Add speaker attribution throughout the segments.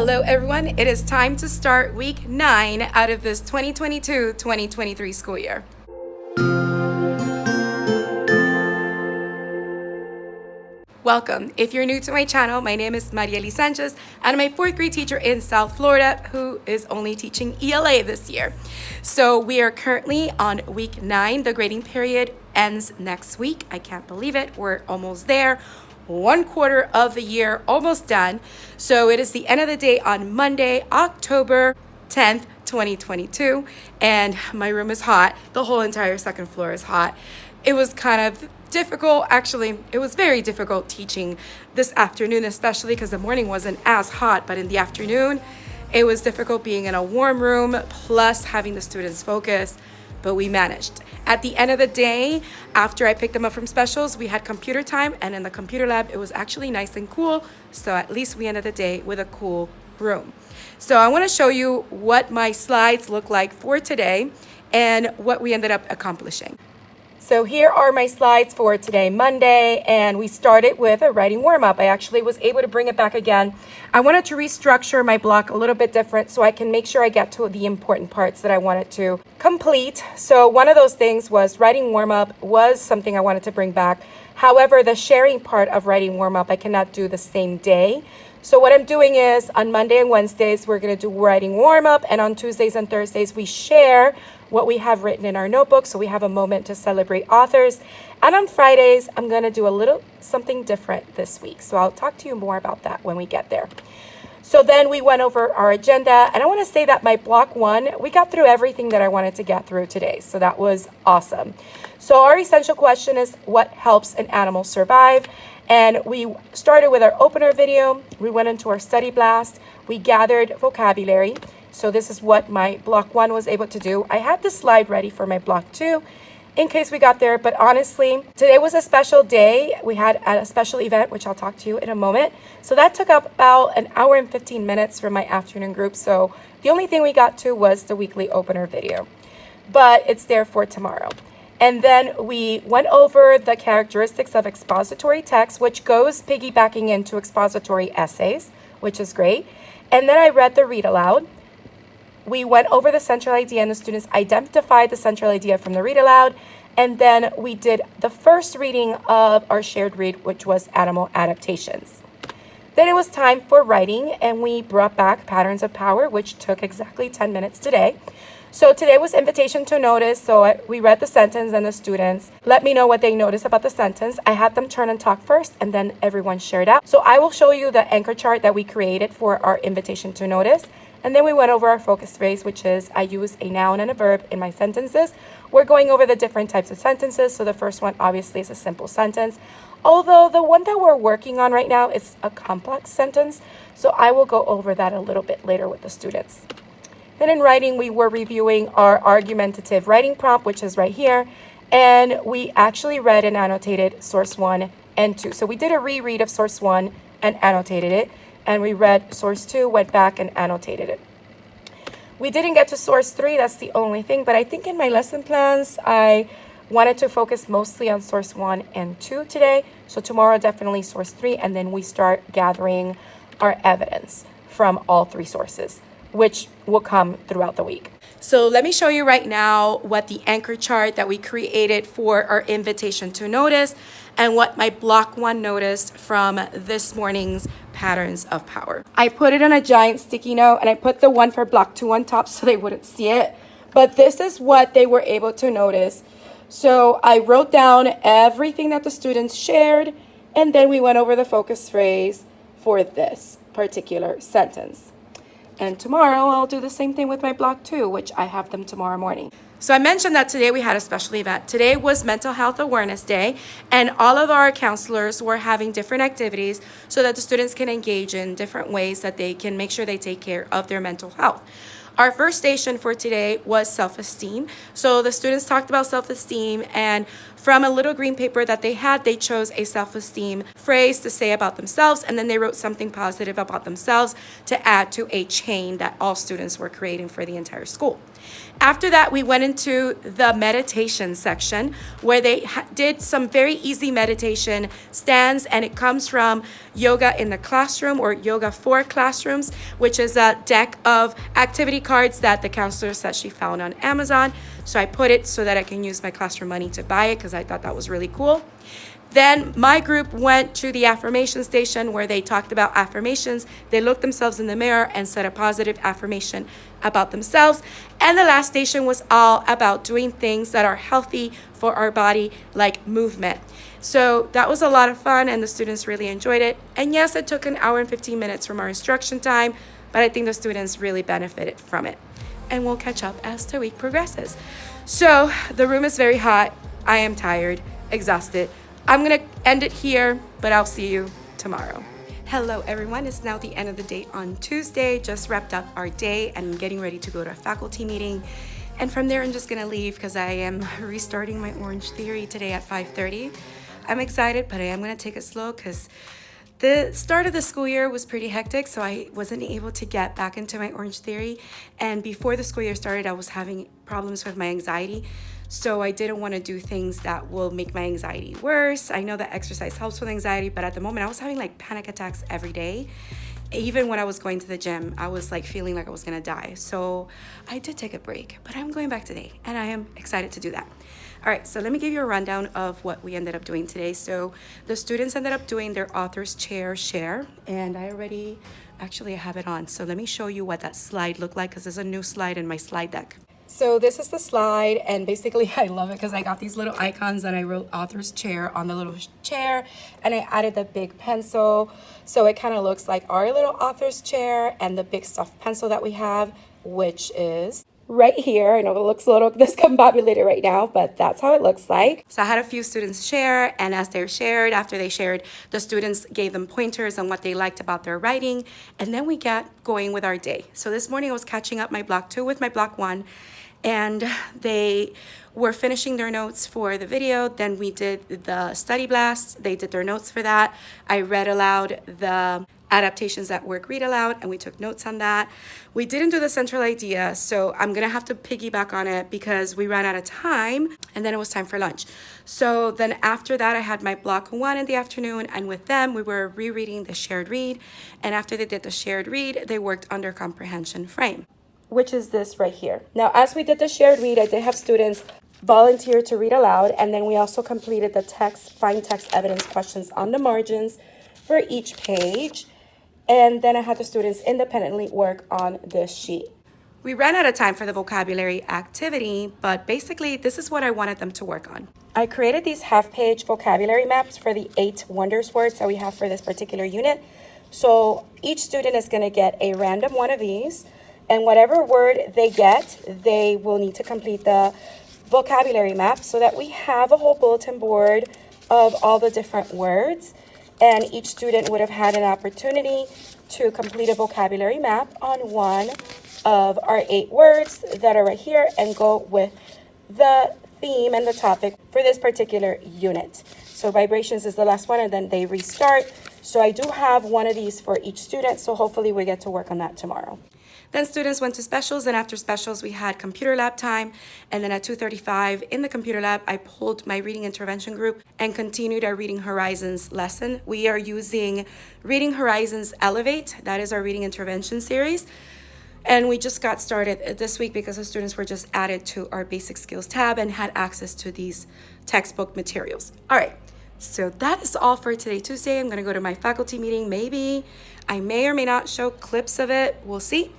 Speaker 1: Hello everyone, it is time to start week 9 out of this 2022-2023 school year. Welcome. If you're new to my channel, my name is Mariely Sanchez and I'm a 4th grade teacher in South Florida who is only teaching ELA this year. So we are currently on week 9. The grading period ends next week. I can't believe it. We're almost there. 1/4 of the year almost done. So it is the end of the day on Monday, October 10th, 2022. And my room is hot. The whole entire second floor is hot. It was kind of difficult. Actually, it was very difficult teaching this afternoon, especially because the morning wasn't as hot, but in the afternoon, it was difficult being in a warm room, plus having the students focus, but we managed. At the end of the day, after I picked them up from specials, we had computer time, and in the computer lab, it was actually nice and cool, so at least we ended the day with a cool room. So I want to show you what my slides look like for today and what we ended up accomplishing. So here are my slides for today, Monday, and we started with a writing warm-up. I actually was able to bring it back again. I wanted to restructure my block a little bit different so I can make sure I get to the important parts that I wanted to complete. So one of those things was writing warm-up was something I wanted to bring back. However, the sharing part of writing warm-up, I cannot do the same day. So what I'm doing is on Monday and Wednesdays, we're going to do writing warm-up, and on Tuesdays and Thursdays, we share what we have written in our notebook, so we have a moment to celebrate authors. And on Fridays, I'm going to do a little something different this week. So I'll talk to you more about that when we get there. So then we went over our agenda, and I want to say that my block 1, we got through everything that I wanted to get through today. So that was awesome. So our essential question is, what helps an animal survive? And we started with our opener video. We went into our study blast. We gathered vocabulary. So this is what my block 1 was able to do. I had the slide ready for my block 2 in case we got there. But honestly, today was a special day. We had a special event, which I'll talk to you in a moment. So that took up about an hour and 15 minutes for my afternoon group. So the only thing we got to was the weekly opener video. But it's there for tomorrow. And then we went over the characteristics of expository text, which goes piggybacking into expository essays, which is great. And then I read the read aloud. We went over the central idea, and the students identified the central idea from the read aloud. And then we did the first reading of our shared read, which was animal adaptations. Then it was time for writing, and we brought back patterns of power, which took exactly 10 minutes today. So today was invitation to notice. So we read the sentence, and the students let me know what they noticed about the sentence. I had them turn and talk first, and then everyone shared out. So I will show you the anchor chart that we created for our invitation to notice. And then we went over our focus phrase, which is I use a noun and a verb in my sentences. We're going over the different types of sentences. So the first one obviously is a simple sentence, although the one that we're working on right now is a complex sentence. So I will go over that a little bit later with the students. Then in writing, we were reviewing our argumentative writing prompt, which is right here. And we actually read and annotated source 1 and 2. So we did a reread of source 1 and annotated it. And we read source 2, went back and annotated it. We didn't get to source 3, that's the only thing. But I think in my lesson plans, I wanted to focus mostly on source 1 and 2 today. So tomorrow, definitely source 3. And then we start gathering our evidence from all 3 sources, which will come throughout the week. So let me show you right now what the anchor chart that we created for our invitation to notice and what my block 1 noticed from this morning's patterns of power. I put it on a giant sticky note, and I put the one for block 2 on top so they wouldn't see it. But this is what they were able to notice. So I wrote down everything that the students shared, and then we went over the focus phrase for this particular sentence. And tomorrow I'll do the same thing with my block 2, which I have them tomorrow morning. So I mentioned that today we had a special event. Today was Mental Health Awareness Day, and all of our counselors were having different activities so that the students can engage in different ways that they can make sure they take care of their mental health. Our first station for today was self-esteem. So the students talked about self-esteem, and From a little green paper that they had, they chose a self-esteem phrase to say about themselves, and then they wrote something positive about themselves to add to a chain that all students were creating for the entire school. After that, we went into the meditation section where they did some very easy meditation stands, and it comes from Yoga in the Classroom or Yoga for Classrooms, which is a deck of activity cards that the counselor said she found on Amazon. So I put it so that I can use my classroom money to buy it because I thought that was really cool. Then my group went to the affirmation station where they talked about affirmations. They looked themselves in the mirror and said a positive affirmation about themselves. And the last station was all about doing things that are healthy for our body, like movement. So that was a lot of fun and the students really enjoyed it. And yes, it took an hour and 15 minutes from our instruction time, but I think the students really benefited from it. And we'll catch up as the week progresses. So the room is very hot. I am tired, exhausted. I'm gonna end it here, but I'll see you tomorrow. Hello everyone, it's now the end of the day on Tuesday. Just wrapped up our day and getting ready to go to a faculty meeting. And from there, I'm just gonna leave because I am restarting my Orange Theory today at 5:30. I'm excited, but I am gonna take it slow because the start of the school year was pretty hectic, so I wasn't able to get back into my Orange Theory. And before the school year started, I was having problems with my anxiety. So I didn't want to do things that will make my anxiety worse. I know that exercise helps with anxiety, but at the moment I was having like panic attacks every day. Even when I was going to the gym, I was like feeling like I was gonna die. So I did take a break, but I'm going back today and I am excited to do that. All right, so let me give you a rundown of what we ended up doing today. So the students ended up doing their author's chair share, and I already actually have it on. So let me show you what that slide looked like because there's a new slide in my slide deck. So this is the slide, and basically I love it because I got these little icons and I wrote author's chair on the little chair, and I added the big pencil. So it kind of looks like our little author's chair and the big soft pencil that we have, which is right here. I know it looks a little discombobulated right now, but that's how it looks like. So I had a few students share, and as they shared, after they shared, the students gave them pointers on what they liked about their writing, and then we got going with our day. So this morning I was catching up my block 2 with my block 1, and they were finishing their notes for the video. Then we did the study blast. They did their notes for that. I read aloud the adaptations at work read aloud, and we took notes on that. We didn't do the central idea, so I'm gonna have to piggyback on it because we ran out of time, and then it was time for lunch. So then after that, I had my block 1 in the afternoon, and with them we were rereading the shared read. And after they did the shared read, they worked under comprehension frame, which is this right here. Now, as we did the shared read, I did have students volunteer to read aloud, and then we also completed the find text evidence questions on the margins for each page. And then I had the students independently work on this sheet. We ran out of time for the vocabulary activity, but basically this is what I wanted them to work on. I created these half-page vocabulary maps for the 8 wonders words that we have for this particular unit. So each student is gonna get a random one of these, and whatever word they get, they will need to complete the vocabulary map so that we have a whole bulletin board of all the different words. And each student would have had an opportunity to complete a vocabulary map on one of our 8 words that are right here and go with the theme and the topic for this particular unit. So vibrations is the last one, and then they restart. So I do have one of these for each student, so hopefully we get to work on that tomorrow. Then students went to specials, and after specials, we had computer lab time. And then at 2:35 in the computer lab, I pulled my reading intervention group and continued our Reading Horizons lesson. We are using Reading Horizons Elevate. That is our reading intervention series. And we just got started this week because the students were just added to our basic skills tab and had access to these textbook materials. All right. So that is all for today, Tuesday. I'm gonna go to my faculty meeting. Maybe I may or may not show clips of it. We'll see.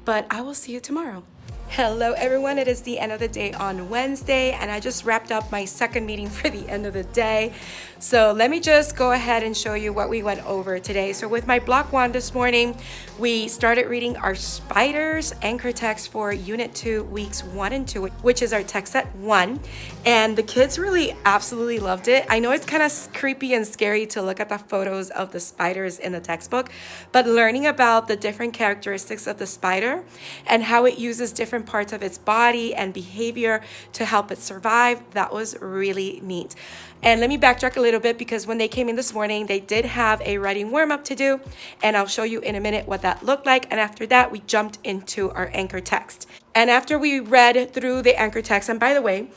Speaker 1: But I will see you tomorrow. Hello everyone, it is the end of the day on Wednesday, and I just wrapped up my second meeting for the end of the day. So let me just go ahead and show you what we went over today. So with my block 1 this morning, we started reading our Spiders anchor text for Unit 2, Weeks 1 and 2, which is our text set 1. And the kids really absolutely loved it. I know it's kind of creepy and scary to look at the photos of the spiders in the textbook, but learning about the different characteristics of the spider and how it uses different different parts of its body and behavior to help it survive. That was really neat. And let me backtrack a little bit, because when they came in this morning, they did have a writing warm-up to do, and I'll show you in a minute what that looked like. And after that, we jumped into our anchor text. And after we read through the anchor text, and by the way,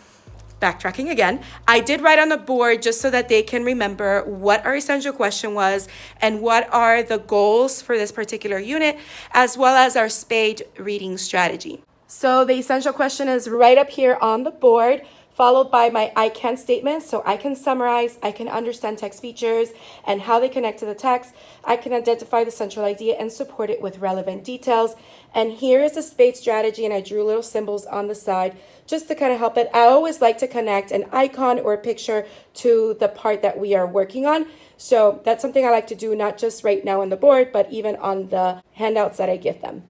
Speaker 1: backtracking again, I did write on the board just so that they can remember what our essential question was and what are the goals for this particular unit, as well as our spade reading strategy. So the essential question is right up here on the board, followed by my I can statements. So I can summarize, I can understand text features and how they connect to the text. I can identify the central idea and support it with relevant details. And here is the spade strategy, and I drew little symbols on the side just to kind of help it. I always like to connect an icon or a picture to the part that we are working on. So that's something I like to do, not just right now on the board, but even on the handouts that I give them.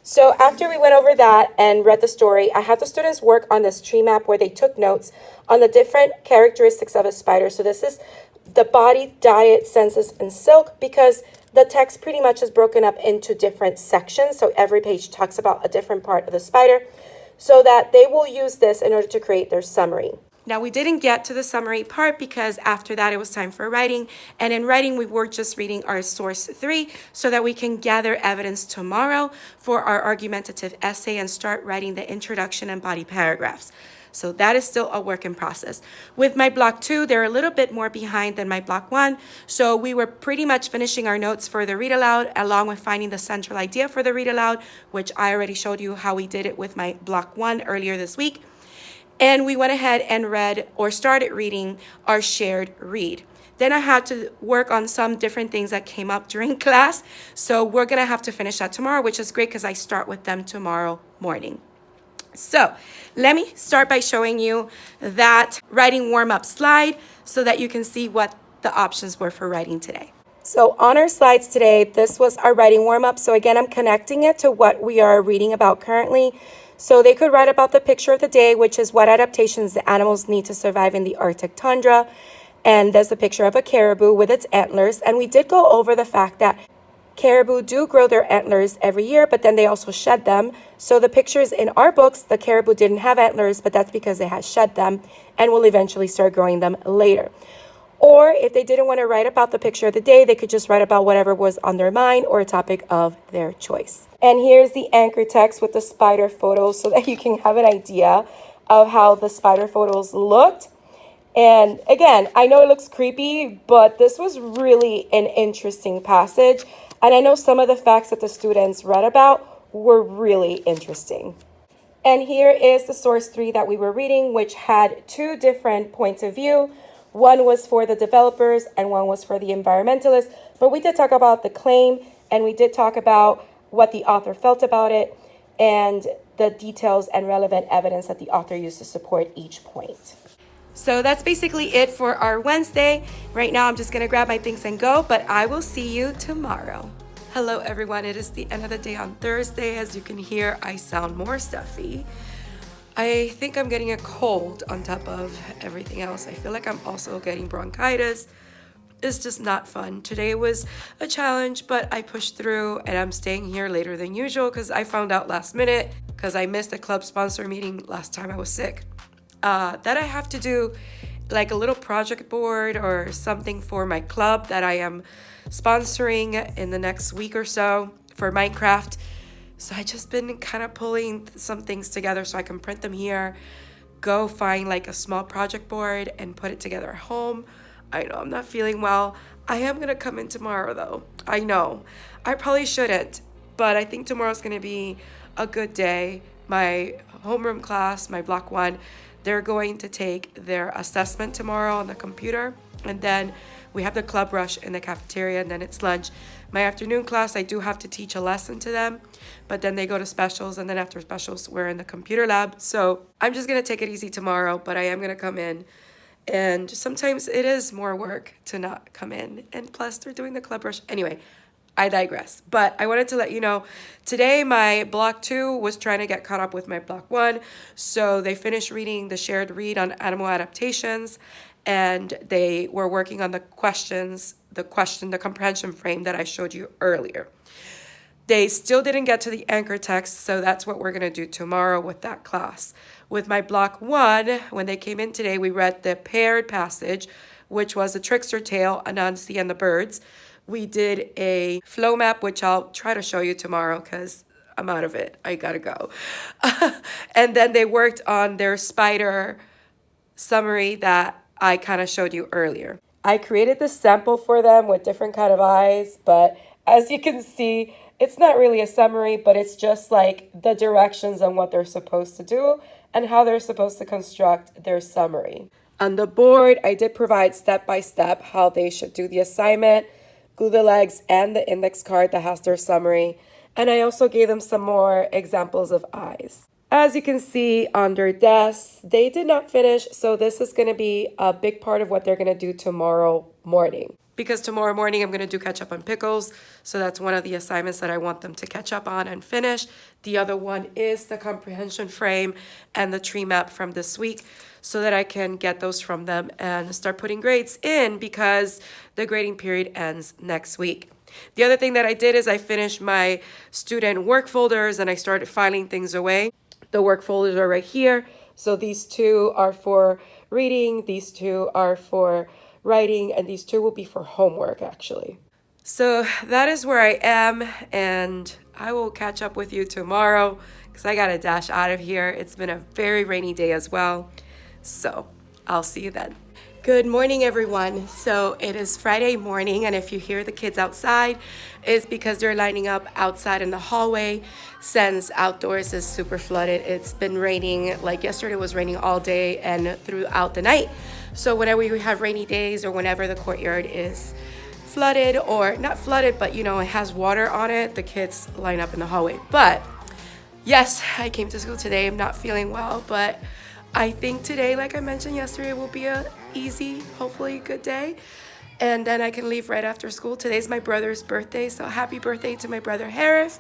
Speaker 1: So after we went over that and read the story, I had the students work on this tree map where they took notes on the different characteristics of a spider. So this is the body, diet, census, and silk, because the text pretty much is broken up into different sections. So every page talks about a different part of the spider, so that they will use this in order to create their summary. Now, we didn't get to the summary part because after that it was time for writing. And in writing, we were just reading our source 3 so that we can gather evidence tomorrow for our argumentative essay and start writing the introduction and body paragraphs. So that is still a work in process. With my block 2, they're a little bit more behind than my block 1. So we were pretty much finishing our notes for the read aloud, along with finding the central idea for the read aloud, which I already showed you how we did it with my block 1 earlier this week. And we went ahead and read or started reading our shared read. Then I had to work on some different things that came up during class. So we're going to have to finish that tomorrow, which is great because I start with them tomorrow morning. So let me start by showing you that writing warm-up slide so that you can see what the options were for writing today. So on our slides today, this was our writing warm-up. So again, I'm connecting it to what we are reading about currently. So they could write about the picture of the day, which is what adaptations the animals need to survive in the Arctic tundra. And there's a picture of a caribou with its antlers. And we did go over the fact that caribou do grow their antlers every year, but then they also shed them. So the pictures in our books, the caribou didn't have antlers, but that's because they had shed them and will eventually start growing them later. Or if they didn't want to write about the picture of the day, they could just write about whatever was on their mind or a topic of their choice. And here's the anchor text with the spider photos so that you can have an idea of how the spider photos looked. And again, I know it looks creepy, but this was really an interesting passage. And I know some of the facts that the students read about were really interesting. And here is the source 3 that we were reading, which had 2 different points of view. One was for the developers and one was for the environmentalists. But we did talk about the claim, and we did talk about what the author felt about it and the details and relevant evidence that the author used to support each point. So that's basically it for our Wednesday. Right now, I'm just going to grab my things and go, but I will see you tomorrow. Hello, everyone. It is the end of the day on Thursday. As you can hear, I sound more stuffy. I think I'm getting a cold on top of everything else. I feel like I'm also getting bronchitis. It's just not fun. Today was a challenge, but I pushed through, and I'm staying here later than usual because I found out last minute because I missed a club sponsor meeting last time I was sick. That I have to do like a little project board or something for my club that I am sponsoring in the next week or so for Minecraft. So I just been kind of pulling some things together so I can print them here, go find like a small project board and put it together at home. I know I'm not feeling well. I am going to come in tomorrow though. I know. I probably shouldn't, but I think tomorrow's going to be a good day. My homeroom class, my block 1, they're going to take their assessment tomorrow on the computer, and then we have the club rush in the cafeteria, and then it's lunch. My afternoon class, I do have to teach a lesson to them, but then they go to specials, and then after specials, we're in the computer lab. So I'm just going to take it easy tomorrow, but I am going to come in. And sometimes it is more work to not come in. And plus, they're doing the club rush. Anyway, I digress. But I wanted to let you know, today my block 2 was trying to get caught up with my block 1. So they finished reading the shared read on animal adaptations, and they were working on the questions, the comprehension frame that I showed you earlier. They still didn't get to the anchor text, so that's what we're going to do tomorrow with that class. With my block 1, when they came in today, we read the paired passage, which was a trickster tale, Anansi and the Birds. We did a flow map, which I'll try to show you tomorrow because I'm out of it. I gotta go. And then they worked on their spider summary that I kind of showed you earlier. I created this sample for them with different kind of eyes, but as you can see, it's not really a summary, but it's just like the directions on what they're supposed to do and how they're supposed to construct their summary. On the board, I did provide step-by-step how they should do the assignment, glue the legs and the index card that has their summary, and I also gave them some more examples of eyes. As you can see on their desks, they did not finish, so this is going to be a big part of what they're going to do tomorrow morning. Because tomorrow morning I'm going to do catch up on pickles, so that's one of the assignments that I want them to catch up on and finish. The other one is the comprehension frame and the tree map from this week, so that I can get those from them and start putting grades in because the grading period ends next week. The other thing that I did is I finished my student work folders and I started filing things away. The work folders are right here. So these 2 are for reading, these 2 are for writing, and these 2 will be for homework actually. So that is where I am, and I will catch up with you tomorrow because I gotta dash out of here. It's been a very rainy day as well. So I'll see you then. Good morning, everyone. So it is Friday morning, and if you hear the kids outside, it's because they're lining up outside in the hallway since outdoors is super flooded. It's been raining, like yesterday was raining all day and throughout the night. So whenever we have rainy days or whenever the courtyard is flooded, or not flooded, but it has water on it, the kids line up in the hallway. But yes, I came to school today. I'm not feeling well, but I think today, like I mentioned yesterday, will be a easy, hopefully good day. And then I can leave right after school. Today's my brother's birthday, so happy birthday to my brother Harris.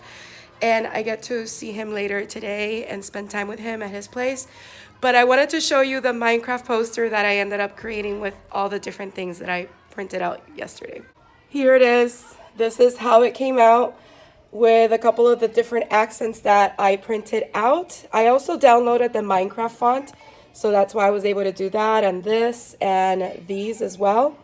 Speaker 1: And I get to see him later today and spend time with him at his place. But I wanted to show you the Minecraft poster that I ended up creating with all the different things that I printed out yesterday. Here it is. This is how it came out, with a couple of the different accents that I printed out. I also downloaded the Minecraft font, so that's why I was able to do that, and this and these as well.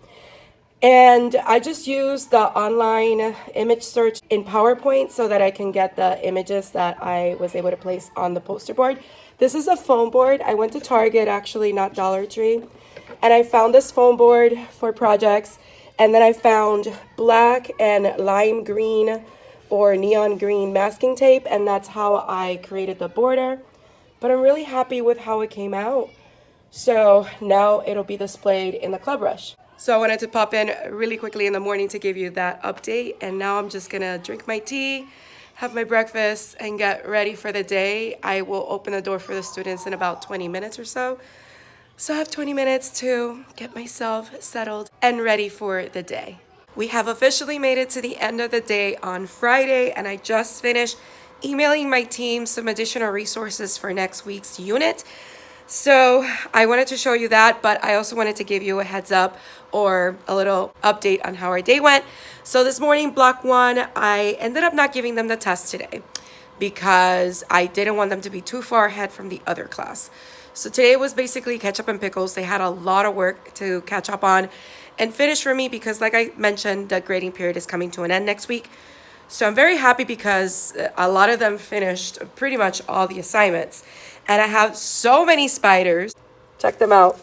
Speaker 1: And I just used the online image search in PowerPoint so that I can get the images that I was able to place on the poster board. This is a foam board. I went to Target, actually, not Dollar Tree, and I found this foam board for projects, and then I found black and lime green or neon green masking tape, and that's how I created the border. But I'm really happy with how it came out. So now it'll be displayed in the Club Rush. So I wanted to pop in really quickly in the morning to give you that update, and now I'm just gonna drink my tea, have my breakfast, and get ready for the day. I will open the door for the students in about 20 minutes or so. So I have 20 minutes to get myself settled and ready for the day. We have officially made it to the end of the day on Friday, and I just finished emailing my team some additional resources for next week's unit. So I wanted to show you that, but I also wanted to give you a heads up or a little update on how our day went. So this morning, block 1, I ended up not giving them the test today because I didn't want them to be too far ahead from the other class. So today was basically ketchup and pickles. They had a lot of work to catch up on and finish for me because, like I mentioned, the grading period is coming to an end next week. So I'm very happy because a lot of them finished pretty much all the assignments. And I have so many spiders. Check them out.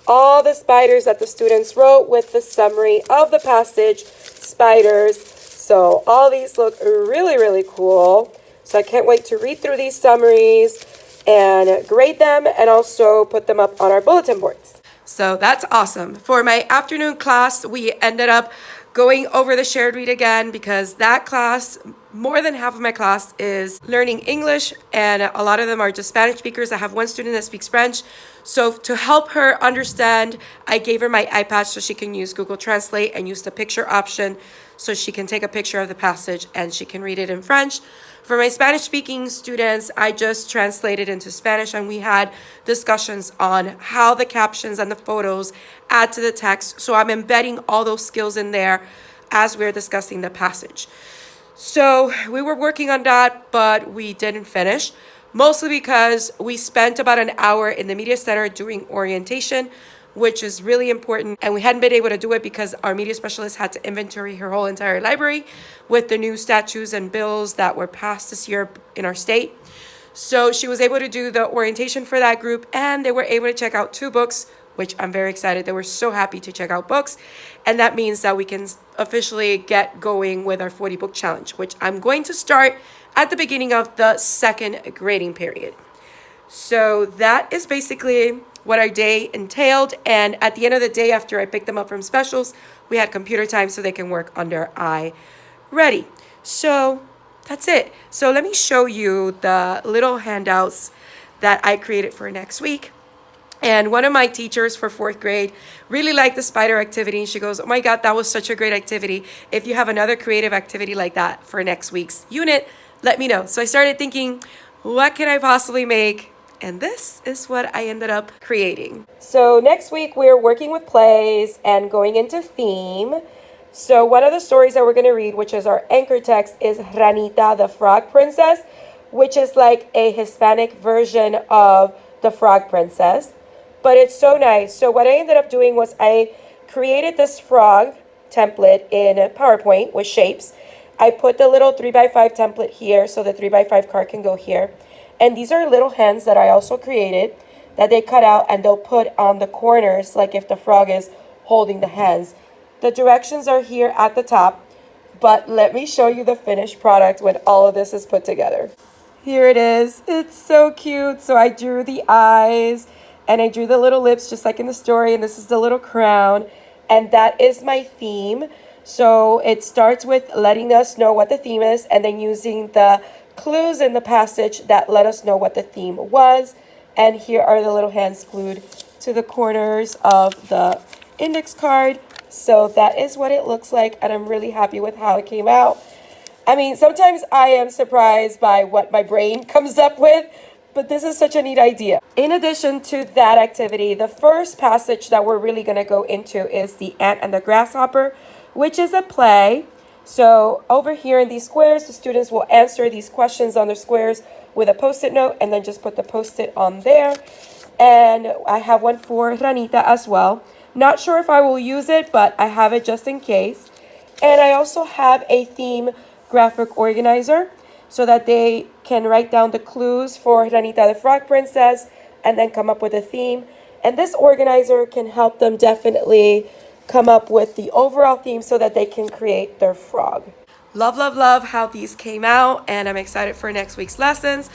Speaker 1: All the spiders that the students wrote with the summary of the passage, spiders. So all these look really, really cool. So I can't wait to read through these summaries and grade them and also put them up on our bulletin boards. So that's awesome. For my afternoon class, we ended up going over the shared read again because that class, more than half of my class is learning English, and a lot of them are just Spanish speakers. I have one student that speaks French. So to help her understand, I gave her my iPad so she can use Google Translate and use the picture option so she can take a picture of the passage and she can read it in French. For my Spanish speaking students, I just translated into Spanish, and we had discussions on how the captions and the photos add to the text. So I'm embedding all those skills in there as we're discussing the passage. So we were working on that, but we didn't finish, mostly because we spent about an hour in the media center doing orientation, which is really important. And we hadn't been able to do it because our media specialist had to inventory her whole entire library with the new statutes and bills that were passed this year in our state. So she was able to do the orientation for that group, and they were able to check out 2 books, which I'm very excited. They were so happy to check out books. And that means that we can officially get going with our 40 book challenge, which I'm going to start at the beginning of the second grading period. So that is basically what our day entailed. And at the end of the day, after I picked them up from specials, we had computer time so they can work under iReady. So that's it. So let me show you the little handouts that I created for next week. And one of my teachers for 4th grade really liked the spider activity. And she goes, oh my God, that was such a great activity. If you have another creative activity like that for next week's unit, let me know. So I started thinking, what can I possibly make? And this is what I ended up creating. So next week, we're working with plays and going into theme. So one of the stories that we're going to read, which is our anchor text, is Ranita the Frog Princess, which is like a Hispanic version of the Frog Princess. But it's so nice. So what I ended up doing was I created this frog template in PowerPoint with shapes. I put the little 3x5 template here so the 3x5 card can go here. And these are little hands that I also created that they cut out and they'll put on the corners, like if the frog is holding the hands. The directions are here at the top, but let me show you the finished product when all of this is put together. Here it is. It's so cute. So I drew the eyes and I drew the little lips just like in the story, and this is the little crown, and that is my theme. So it starts with letting us know what the theme is and then using the clues in the passage that let us know what the theme was. And here are the little hands glued to the corners of the index card. So that is what it looks like, and I'm really happy with how it came out. I mean, sometimes I am surprised by what my brain comes up with, but this is such a neat idea. In addition to that activity, the first passage that we're really going to go into is The Ant and the Grasshopper, which is a play. So over here in these squares, the students will answer these questions on their squares with a Post-it note and then just put the Post-it on there. And I have one for Ranita as well. Not sure if I will use it, but I have it just in case. And I also have a theme graphic organizer so that they can write down the clues for Ranita the Frog Princess and then come up with a theme. And this organizer can help them definitely come up with the overall theme so that they can create their frog. Love, love, love how these came out, and I'm excited for next week's lessons.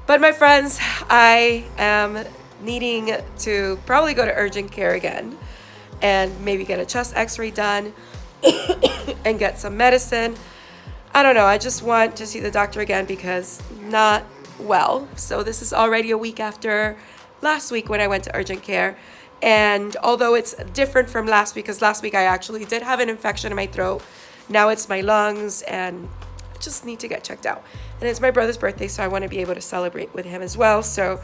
Speaker 1: But my friends, I am needing to probably go to urgent care again and maybe get a chest x-ray done and get some medicine. I don't know, I just want to see the doctor again because not well. So this is already a week after last week when I went to urgent care. And although it's different from last week, because last week I actually did have an infection in my throat, now it's my lungs, and I just need to get checked out. And it's my brother's birthday, so I want to be able to celebrate with him as well. So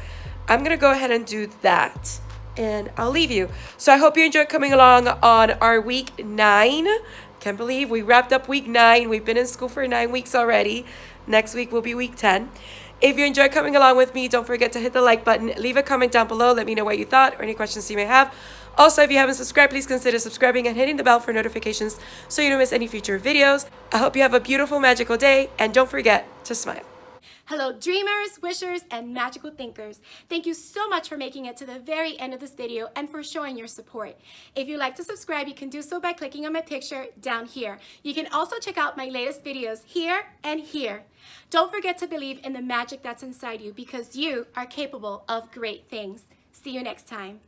Speaker 1: I'm going to go ahead and do that, and I'll leave you. So I hope you enjoyed coming along on our week 9. Can't believe we wrapped up week 9. We've been in school for 9 weeks already. Next week will be week 10. If you enjoyed coming along with me, don't forget to hit the like button. Leave a comment down below. Let me know what you thought or any questions you may have. Also, if you haven't subscribed, please consider subscribing and hitting the bell for notifications so you don't miss any future videos. I hope you have a beautiful, magical day, and don't forget to smile.
Speaker 2: Hello dreamers, wishers, and magical thinkers. Thank you so much for making it to the very end of this video and for showing your support. If you'd like to subscribe, you can do so by clicking on my picture down here. You can also check out my latest videos here and here. Don't forget to believe in the magic that's inside you because you are capable of great things. See you next time.